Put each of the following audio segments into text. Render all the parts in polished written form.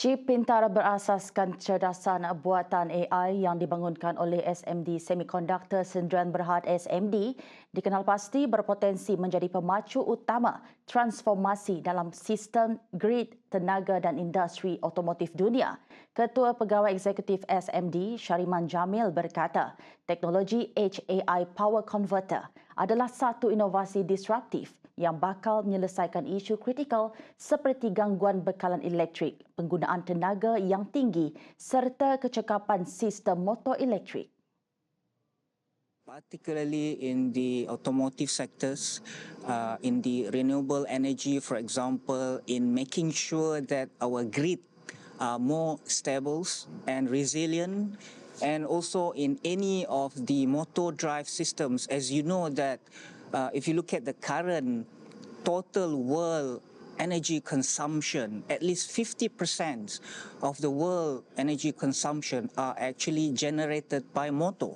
Chip pintar berasaskan kecerdasan buatan AI yang dibangunkan oleh SMD Semiconductor Sdn Bhd SMD dikenal pasti berpotensi menjadi pemacu utama transformasi dalam sistem grid tenaga dan industri otomotif dunia. Ketua Pegawai Eksekutif SMD Syariman Jamil berkata, teknologi HAI Power Converter adalah satu inovasi disruptif yang bakal menyelesaikan isu kritikal seperti gangguan bekalan elektrik, penggunaan tenaga yang tinggi serta kecekapan sistem motor elektrik. Particularly in the automotive sectors, in the renewable energy, for example, in making sure that our grid are more stable and resilient, and also in any of the motor drive systems. As you know that if you look at the current total world energy consumption, at least 50% of the world energy consumption are actually generated by motor.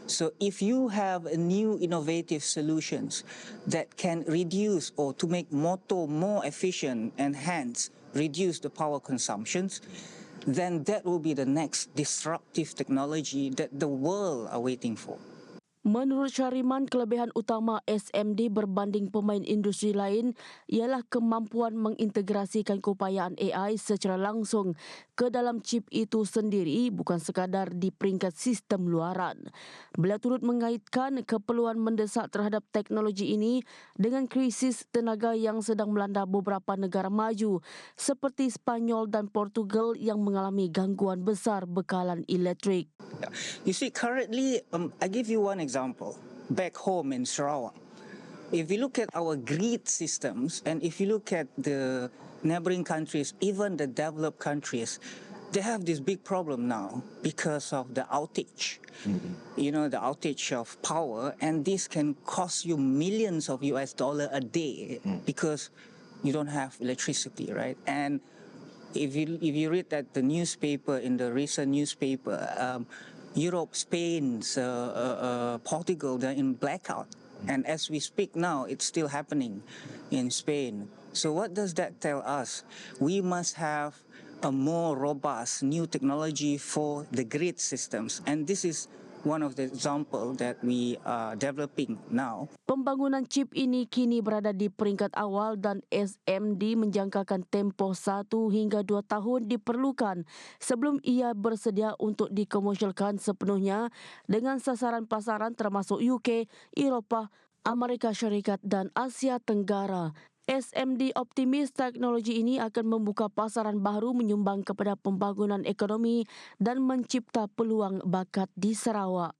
So if you have a new innovative solutions that can reduce or to make motor more efficient and hence reduce the power consumptions, then that will be the next disruptive technology that the world are waiting for. Menurut Syariman, kelebihan utama SMD berbanding pemain industri lain ialah kemampuan mengintegrasikan keupayaan AI secara langsung ke dalam chip itu sendiri, bukan sekadar di peringkat sistem luaran. Beliau turut mengaitkan keperluan mendesak terhadap teknologi ini dengan krisis tenaga yang sedang melanda beberapa negara maju seperti Spanyol dan Portugal yang mengalami gangguan besar bekalan elektrik. You see, currently, I give you one example. Back home in Sarawak, if you look at our grid systems and if you look at the neighboring countries, even the developed countries, they have this big problem now because of the outage. You know, the outage of power, and this can cost you millions of US dollar a day because you don't have electricity, right? And if you read that the newspaper, in the recent newspaper, Europe, Spain, Portugal, they're in blackout. And as we speak now, it's still happening in Spain. So what does that tell us? We must have a more robust new technology for the grid systems. And this is one of the examples that we are developing now. Pembangunan chip ini kini berada di peringkat awal dan SMD menjangkakan tempoh 1 hingga 2 tahun diperlukan sebelum ia bersedia untuk dikomersialkan sepenuhnya dengan sasaran pasaran termasuk UK, Eropah, Amerika Syarikat dan Asia Tenggara. SMD optimis teknologi ini akan membuka pasaran baru, menyumbang kepada pembangunan ekonomi dan mencipta peluang bakat di Sarawak.